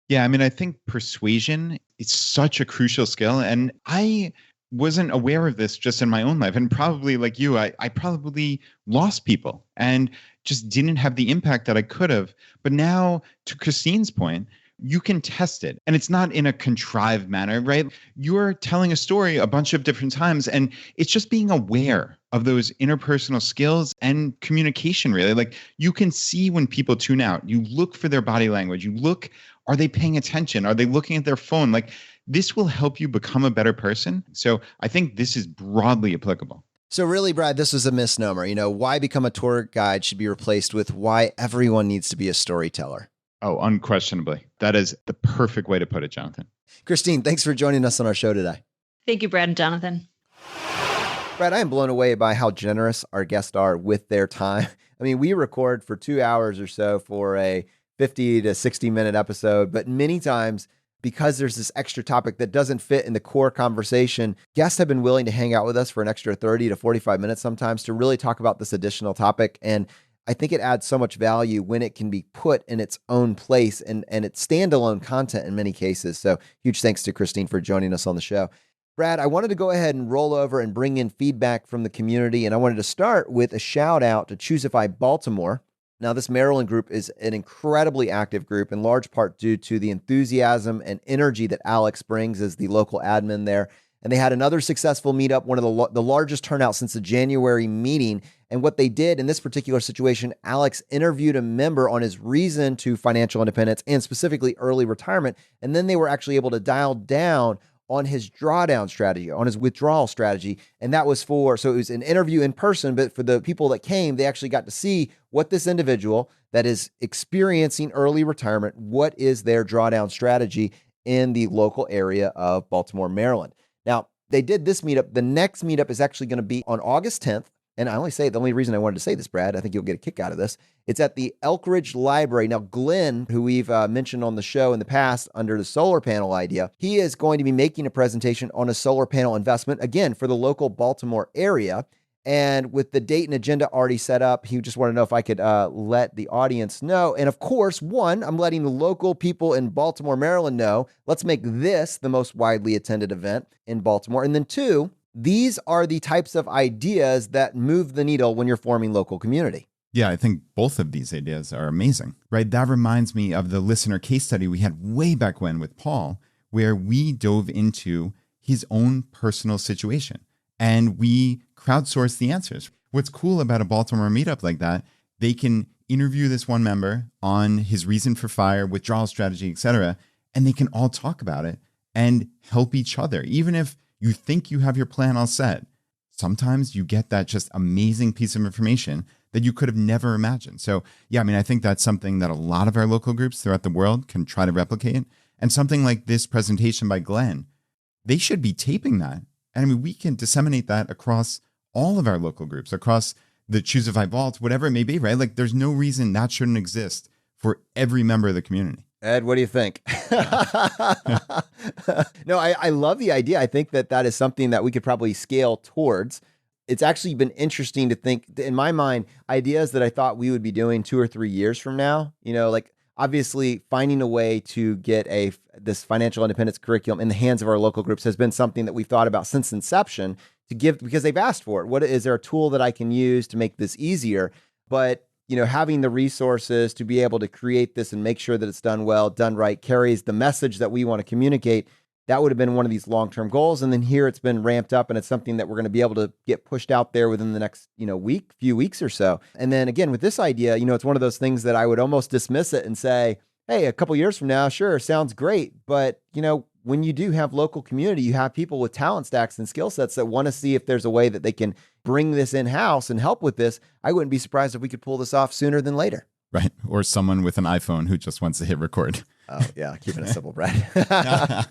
Yeah, I mean, I think persuasion is such a crucial skill. And I wasn't aware of this just in my own life. And probably like you, I probably lost people and just didn't have the impact that I could have. But now, to Christine's point, you can test it. And it's not in a contrived manner, right? You're telling a story a bunch of different times, and it's just being aware of those interpersonal skills and communication, really. Like you can see when people tune out. You look for their body language. You look, are they paying attention? Are they looking at their phone? Like this will help you become a better person. So I think this is broadly applicable. So really, Brad, this was a misnomer. Why become a tour guide should be replaced with why everyone needs to be a storyteller. Oh, unquestionably. That is the perfect way to put it, Jonathan. Christine, thanks for joining us on our show today. Thank you, Brad and Jonathan. Brad, I am blown away by how generous our guests are with their time. I mean, we record for 2 hours or so for a 50 to 60-minute episode, but many times, because there's this extra topic that doesn't fit in the core conversation, guests have been willing to hang out with us for an extra 30 to 45 minutes sometimes to really talk about this additional topic. And I think it adds so much value when it can be put in its own place and it's standalone content in many cases. So huge thanks to Christine for joining us on the show. Brad, I wanted to go ahead and roll over and bring in feedback from the community. And I wanted to start with a shout out to Choosify Baltimore. Now, this Maryland group is an incredibly active group, in large part due to the enthusiasm and energy that Alex brings as the local admin there. And they had another successful meetup, one of the largest turnout since the January meeting. And what they did in this particular situation, Alex interviewed a member on his reason to financial independence and specifically early retirement. And then they were actually able to dial down on his drawdown strategy, on his withdrawal strategy. And that was so it was an interview in person, but for the people that came, they actually got to see what this individual that is experiencing early retirement, what is their drawdown strategy in the local area of Baltimore, Maryland. Now, they did this meetup. The next meetup is actually going to be on August 10th. And the only reason I wanted to say this, Brad, I think you'll get a kick out of this. It's at the Elk Ridge Library. Now, Glenn, who we've mentioned on the show in the past under the solar panel idea, he is going to be making a presentation on a solar panel investment, again, for the local Baltimore area. And with the date and agenda already set up, he just wanted to know if I could let the audience know. And of course, one, I'm letting the local people in Baltimore, Maryland know. Let's make this the most widely attended event in Baltimore. And then two, these are the types of ideas that move the needle when you're forming local community. Yeah, I think both of these ideas are amazing, right? That reminds me of the listener case study we had way back when with Paul, where we dove into his own personal situation and we crowdsourced the answers. What's cool about a Baltimore meetup like that, they can interview this one member on his reason for fire, withdrawal strategy, etc., and they can all talk about it and help each other. Even if you think you have your plan all set, sometimes you get that just amazing piece of information that you could have never imagined. So yeah, I mean, I think that's something that a lot of our local groups throughout the world can try to replicate. And something like this presentation by Glenn, they should be taping that. And I mean, we can disseminate that across all of our local groups, across the Choosify Vault, whatever it may be, right? Like there's no reason that shouldn't exist for every member of the community. Ed, what do you think? No, I love the idea. I think that is something that we could probably scale towards. It's actually been interesting to think, in my mind, ideas that I thought we would be doing 2 or 3 years from now, like obviously finding a way to get this financial independence curriculum in the hands of our local groups has been something that we've thought about since inception to give, because they've asked for it. Is there a tool that I can use to make this easier? But having the resources to be able to create this and make sure that it's done well, done right, carries the message that we want to communicate. That would have been one of these long-term goals. And then here it's been ramped up and it's something that we're going to be able to get pushed out there within the next, few weeks or so. And then again, with this idea, it's one of those things that I would almost dismiss it and say, hey, a couple years from now, sure, sounds great. But, when you do have local community, you have people with talent stacks and skill sets that want to see if there's a way that they can bring this in-house and help with this. I wouldn't be surprised if we could pull this off sooner than later. Right. Or someone with an iPhone who just wants to hit record. Oh, yeah. Keeping it simple, Brad.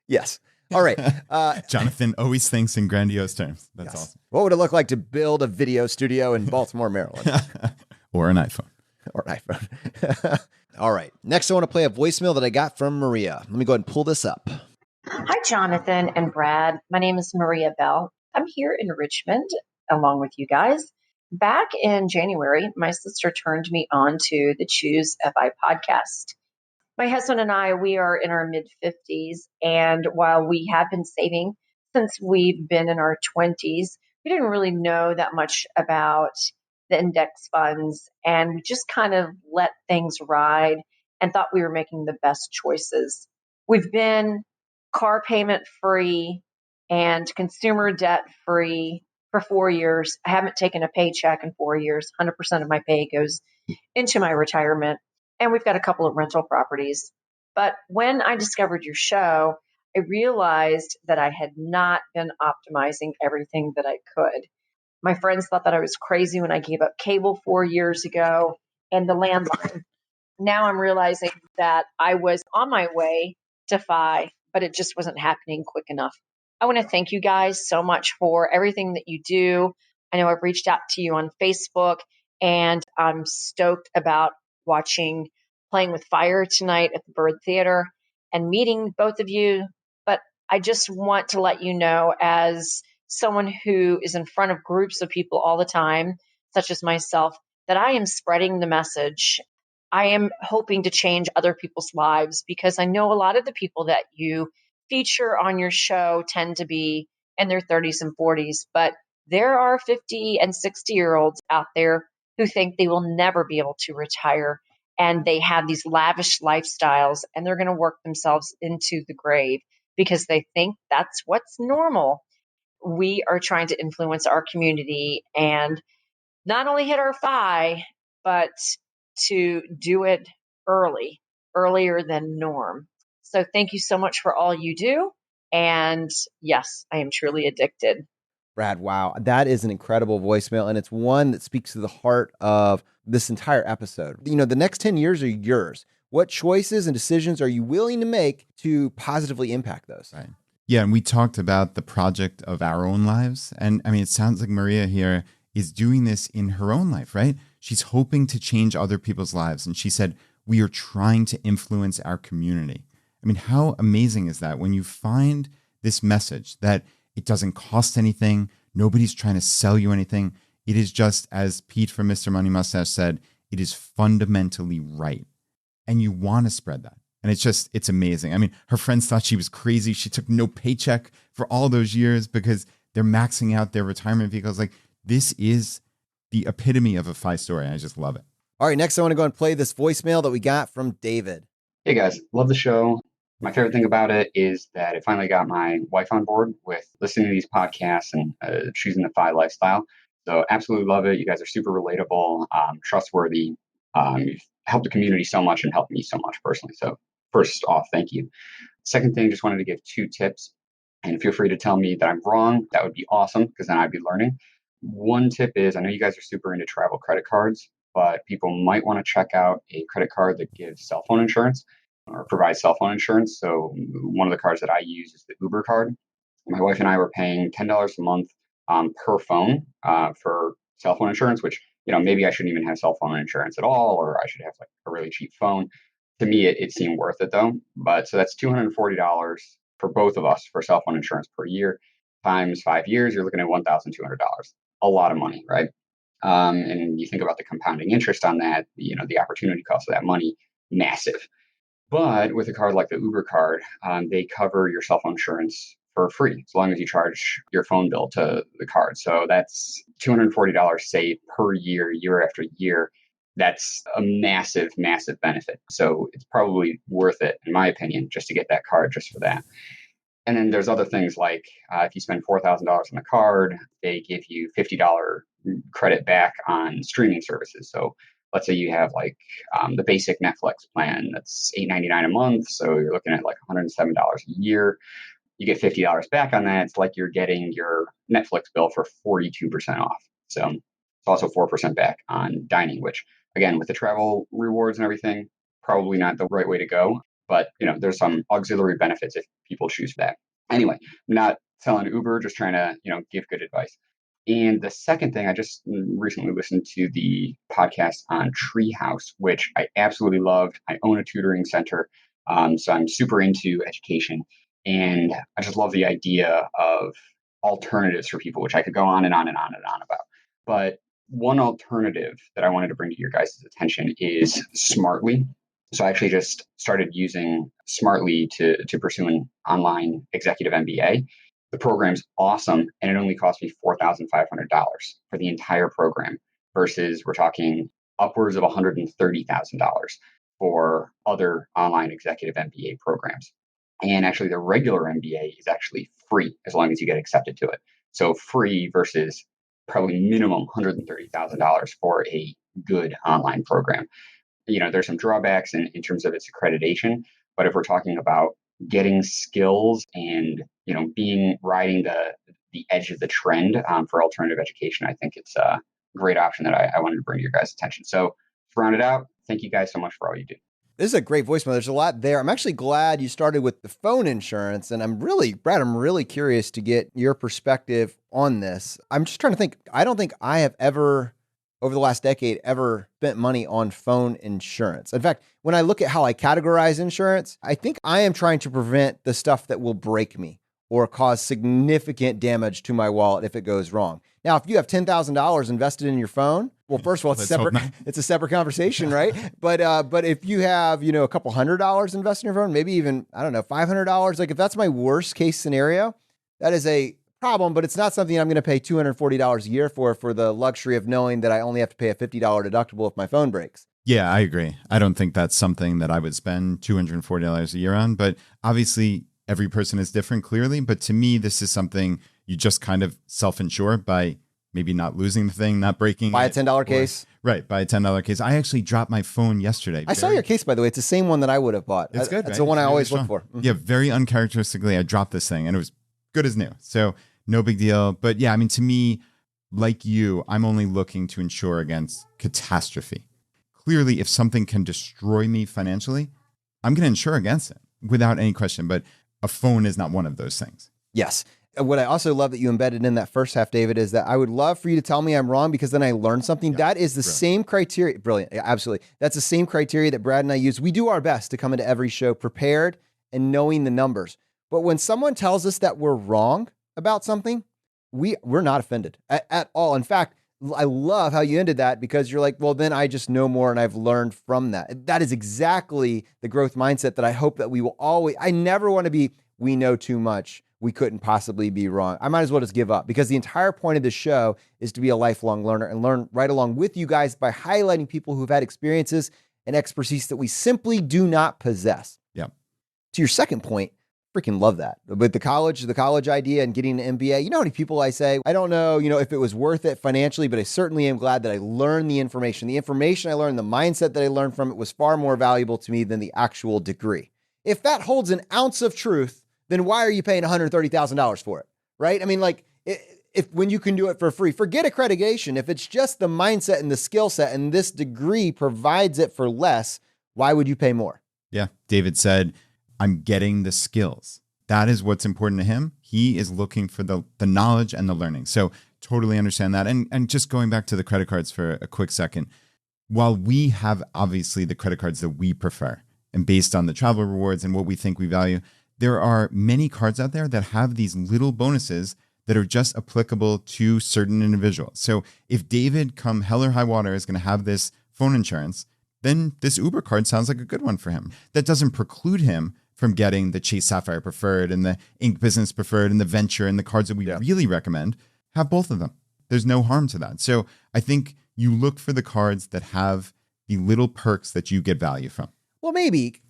Yes. All right. Jonathan always thinks in grandiose terms. That's yes. awesome. What would it look like to build a video studio in Baltimore, Maryland? Or an iPhone. Or an iPhone. All right. Next, I want to play a voicemail that I got from Maria. Let me go ahead and pull this up. Hi, Jonathan and Brad. My name is Maria Bell. I'm here in Richmond along with you guys. Back in January, my sister turned me on to the Choose FI podcast. My husband and I, we are in our mid-50s, and while we have been saving since we've been in our 20s, we didn't really know that much about the index funds, and we just kind of let things ride and thought we were making the best choices. We've been car payment free and consumer debt free for 4 years. I haven't taken a paycheck in 4 years. 100% of my pay goes into my retirement. And we've got a couple of rental properties. But when I discovered your show, I realized that I had not been optimizing everything that I could. My friends thought that I was crazy when I gave up cable 4 years ago and the landline. Now I'm realizing that I was on my way to Fi, but it just wasn't happening quick enough. I want to thank you guys so much for everything that you do. I know I've reached out to you on Facebook, and I'm stoked about watching Playing with Fire tonight at the Bird Theater and meeting both of you. But I just want to let you know, as someone who is in front of groups of people all the time, such as myself, that I am spreading the message. I am hoping to change other people's lives, because I know a lot of the people that you feature on your show tend to be in their 30s and 40s, but there are 50 and 60-year-olds out there who think they will never be able to retire, and they have these lavish lifestyles, and they're going to work themselves into the grave because they think that's what's normal. We are trying to influence our community and not only hit our FI, but to do it earlier than norm. So thank you so much for all you do. And yes, I am truly addicted. Brad, wow. That is an incredible voicemail, and it's one that speaks to the heart of this entire episode. You know, the next 10 years are yours. What choices and decisions are you willing to make to positively impact those? Right. Yeah, and we talked about the project of our own lives. And I mean, it sounds like Maria here is doing this in her own life, right? She's hoping to change other people's lives. And she said, we are trying to influence our community. I mean, how amazing is that when you find this message that it doesn't cost anything, nobody's trying to sell you anything. It is just, as Pete from Mr. Money Mustache said, it is fundamentally right. And you want to spread that. And it's amazing. I mean, her friends thought she was crazy. She took no paycheck for all those years because they're maxing out their retirement vehicles. Like, this is the epitome of a FI story. I just love it. All right, next I want to go and play this voicemail that we got from David. Hey guys, love the show. My favorite thing about it is that it finally got my wife on board with listening to these podcasts and choosing the FI lifestyle. So absolutely love it. You guys are super relatable, trustworthy. You've helped the community so much and helped me so much personally. So first off, thank you. Second thing, just wanted to give 2 tips. And feel free to tell me that I'm wrong. That would be awesome, because then I'd be learning. One tip is, I know you guys are super into travel credit cards, but people might want to check out a credit card that gives cell phone insurance or provides cell phone insurance. So one of the cards that I use is the Uber card. My wife and I were paying $10 a month per phone for cell phone insurance, which, you know, maybe I shouldn't even have cell phone insurance at all, or I should have like a really cheap phone. To me, it seemed worth it though. But so that's $240 for both of us for cell phone insurance per year. Times 5 years, you're looking at $1,200. A lot of money, right? And you think about the compounding interest on that, you know, the opportunity cost of that money, massive. But with a card like the Uber card, they cover your cell phone insurance for free, as long as you charge your phone bill to the card. So that's $240 saved per year, year after year. That's a massive, massive benefit. So it's probably worth it, in my opinion, just to get that card just for that. And then there's other things like if you spend $4,000 on the card, they give you $50 credit back on streaming services. So let's say you have like the basic Netflix plan that's $8.99 a month. So you're looking at like $107 a year. You get $50 back on that. It's like you're getting your Netflix bill for 42% off. So it's also 4% back on dining, which again, with the travel rewards and everything, probably not the right way to go. But, you know, there's some auxiliary benefits if people choose that. Anyway, I'm not selling Uber, just trying to, you know, give good advice. And the second thing, I just recently listened to the podcast on Treehouse, which I absolutely loved. I own a tutoring center, so I'm super into education. And I just love the idea of alternatives for people, which I could go on and on and on and on about. But one alternative that I wanted to bring to your guys' attention is Smartly. So I actually just started using Smartly to pursue an online executive MBA. The program's awesome, and it only cost me $4,500 for the entire program, versus we're talking upwards of $130,000 for other online executive MBA programs. And actually, the regular MBA is actually free as long as you get accepted to it. So free versus probably minimum $130,000 for a good online program. There's some drawbacks in terms of its accreditation, but if we're talking about getting skills and riding the edge of the trend for alternative education, I think it's a great option that I wanted to bring to your guys' attention. So to round it out, thank you guys so much for all you do. This is a great voicemail. There's a lot there. I'm actually glad you started with the phone insurance. And Brad, I'm really curious to get your perspective on this. I'm just trying to think. I don't think I have ever, over the last decade, ever spent money on phone insurance. In fact, when I look at how I categorize insurance, I think I am trying to prevent the stuff that will break me or cause significant damage to my wallet if it goes wrong. Now, if you have $10,000 invested in your phone, well, first of all, it's a separate conversation, right? But if you have, a couple $100 invested in your phone, maybe even, I don't know, $500, like if that's my worst case scenario, that is a problem, but it's not something I'm going to pay $240 a year for the luxury of knowing that I only have to pay a $50 deductible if my phone breaks. Yeah, I agree. I don't think that's something that I would spend $240 a year on, but obviously every person is different, clearly. But to me, this is something you just kind of self-insure by maybe not losing the thing, not breaking Buy it. a $10 case. Right, buy a $10 case. I actually dropped my phone yesterday. I saw your case, by the way. It's the same one that I would have bought. It's good, It's right? the one It's I really always strong. look for. Mm-hmm. Yeah, very uncharacteristically, I dropped this thing and it was good as new. So no big deal. But yeah, I mean, to me, like you, I'm only looking to insure against catastrophe. Clearly, if something can destroy me financially, I'm going to insure against it without any question. But a phone is not one of those things. Yes. What I also love that you embedded in that first half, David, is that I would love for you to tell me I'm wrong because then I learned something. Yeah, that is the same criteria. Brilliant. Yeah, absolutely. That's the same criteria that Brad and I use. We do our best to come into every show prepared and knowing the numbers. But when someone tells us that we're wrong about something, we're not offended at all. In fact, I love how you ended that because you're like, well, then I just know more and I've learned from that. That is exactly the growth mindset that I hope that we will always, I never want to be, we know too much. We couldn't possibly be wrong. I might as well just give up because the entire point of the show is to be a lifelong learner and learn right along with you guys by highlighting people who've had experiences and expertise that we simply do not possess. Yeah. To your second point, freaking love that. But the college idea and getting an MBA, you know how many people I say, I don't know, if it was worth it financially, but I certainly am glad that I learned the information. The information I learned, the mindset that I learned from it was far more valuable to me than the actual degree. If that holds an ounce of truth, then why are you paying $130,000 for it? Right? I mean, like if when you can do it for free, forget accreditation. If it's just the mindset and the skill set and this degree provides it for less, why would you pay more? Yeah. David said, I'm getting the skills. That is what's important to him. He is looking for the knowledge and the learning. So totally understand that. And just going back to the credit cards for a quick second, while we have obviously the credit cards that we prefer and based on the travel rewards and what we think we value, there are many cards out there that have these little bonuses that are just applicable to certain individuals. So if David, come hell or high water, is going to have this phone insurance, then this Uber card sounds like a good one for him. That doesn't preclude him from getting the Chase Sapphire Preferred and the Inc. Business Preferred and the Venture and the cards that we really recommend. Have both of them. There's no harm to that. So I think you look for the cards that have the little perks that you get value from. Well, maybe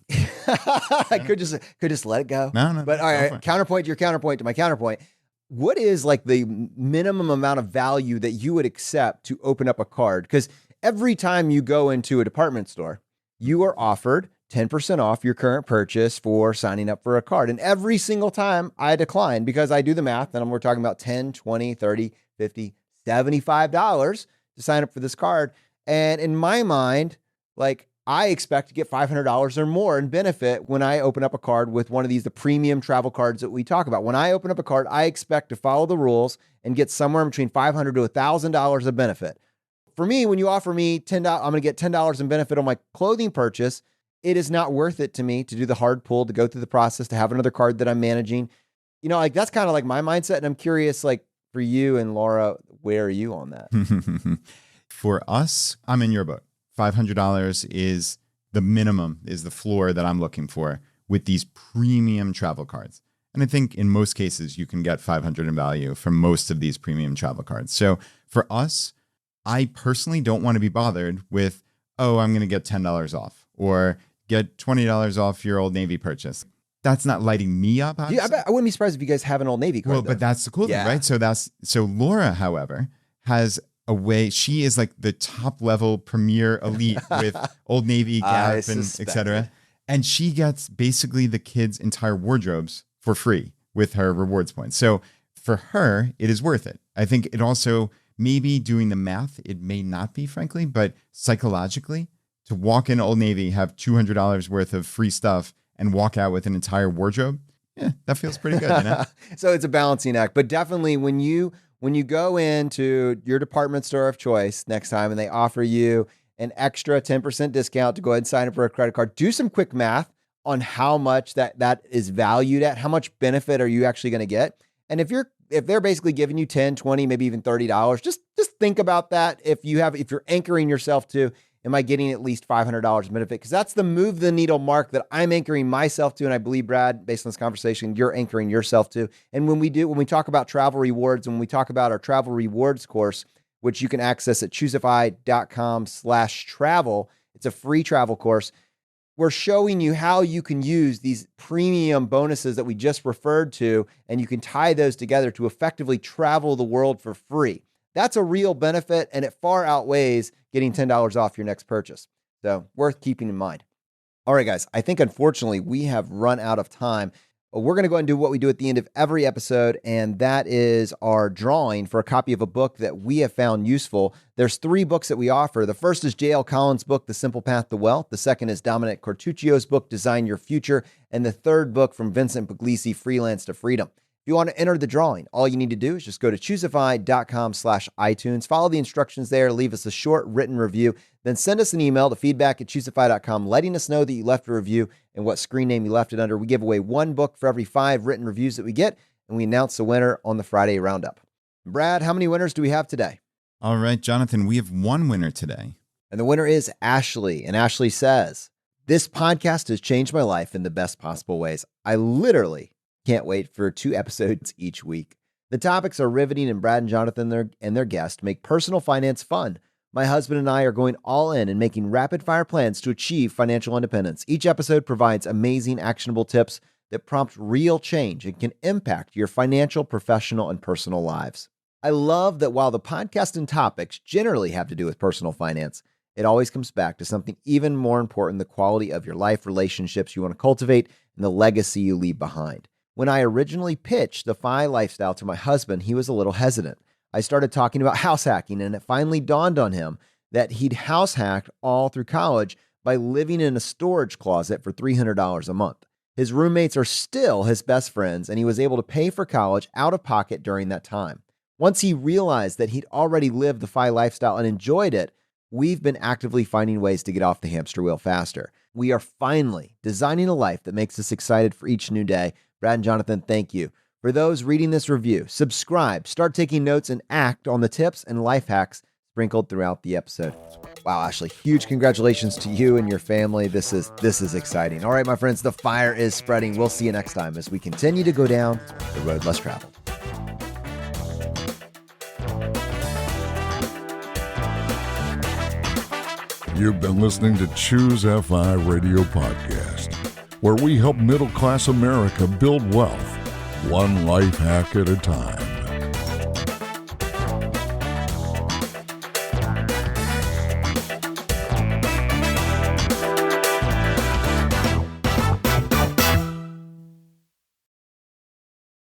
I could just let it go. No. But all right, counterpoint to your counterpoint to my counterpoint. What is like the minimum amount of value that you would accept to open up a card? Because every time you go into a department store, you are offered 10% off your current purchase for signing up for a card. And every single time I decline because I do the math and we're talking about $10, $20, $30, $50, $75 to sign up for this card. And in my mind, like I expect to get $500 or more in benefit when I open up a card with one of the premium travel cards that we talk about. When I open up a card, I expect to follow the rules and get somewhere between $500 to $1,000 of benefit. For me, when you offer me $10, I'm going to get $10 in benefit on my clothing purchase. It is not worth it to me to do the hard pull, to go through the process, to have another card that I'm managing. Like that's kind of like my mindset. And I'm curious, like for you and Laura, where are you on that? For us, I'm in your boat. $500 is the minimum, is the floor that I'm looking for with these premium travel cards. And I think in most cases, you can get $500 in value from most of these premium travel cards. So for us, I personally don't want to be bothered with, oh, I'm going to get $10 off or get $20 off your Old Navy purchase. That's not lighting me up. I wouldn't be surprised if you guys have an Old Navy card. Well, but that's the cool thing, right? So Laura, however, has a way. She is like the top level premier elite with Old Navy, Gap, and etc. And she gets basically the kids' entire wardrobes for free with her rewards points. So for her, it is worth it. I think it also, maybe doing the math, it may not be, frankly, but psychologically, to walk in Old Navy, have $200 worth of free stuff, and walk out with an entire wardrobe, that feels pretty good, you know? So it's a balancing act. But definitely when you go into your department store of choice next time and they offer you an extra 10% discount to go ahead and sign up for a credit card, do some quick math on how much that is valued at, how much benefit are you actually going to get? And if they're basically giving you $10, $20, maybe even $30, just think about that. If you're anchoring yourself to, am I getting at least $500 benefit? Because that's the move the needle mark that I'm anchoring myself to. And I believe, Brad, based on this conversation, you're anchoring yourself to. And when we talk about travel rewards, when we talk about our travel rewards course, which you can access at choosify.com/travel, it's a free travel course. We're showing you how you can use these premium bonuses that we just referred to, and you can tie those together to effectively travel the world for free. That's a real benefit, and it far outweighs getting $10 off your next purchase. So worth keeping in mind. All right, guys, I think unfortunately we have run out of time. We're going to go ahead and do what we do at the end of every episode, and that is our drawing for a copy of a book that we have found useful. There's 3 books that we offer. The first is J.L. Collins' book, The Simple Path to Wealth. The second is Dominic Cortuccio's book, Design Your Future. And the third book from Vincent Puglisi, Freelance to Freedom. If you want to enter the drawing, all you need to do is just go to choosify.com/iTunes, follow the instructions there, leave us a short written review, then send us an email to feedback@choosify.com, letting us know that you left a review and what screen name you left it under. We give away 1 book for every 5 written reviews that we get, and we announce the winner on the Friday Roundup. Brad, how many winners do we have today? All right, Jonathan, we have 1 winner today. And the winner is Ashley. And Ashley says, this podcast has changed my life in the best possible ways. I literally can't wait for 2 episodes each week. The topics are riveting, and Brad and Jonathan and their guest make personal finance fun. My husband and I are going all in and making rapid-fire plans to achieve financial independence. Each episode provides amazing, actionable tips that prompt real change and can impact your financial, professional, and personal lives. I love that while the podcast and topics generally have to do with personal finance, it always comes back to something even more important, the quality of your life, relationships you want to cultivate, and the legacy you leave behind. When I originally pitched the FI lifestyle to my husband, he was a little hesitant. I started talking about house hacking, and it finally dawned on him that he'd house hacked all through college by living in a storage closet for $300 a month. His roommates are still his best friends, and he was able to pay for college out of pocket during that time. Once he realized that he'd already lived the FI lifestyle and enjoyed it, we've been actively finding ways to get off the hamster wheel faster. We are finally designing a life that makes us excited for each new day. Brad and Jonathan, thank you. For those reading this review, subscribe, start taking notes, and act on the tips and life hacks sprinkled throughout the episode. Wow, Ashley, huge congratulations to you and your family. This is exciting. All right, my friends, the fire is spreading. We'll see you next time as we continue to go down the road less traveled. You've been listening to Choose FI Radio Podcast, where we help middle-class America build wealth, one life hack at a time.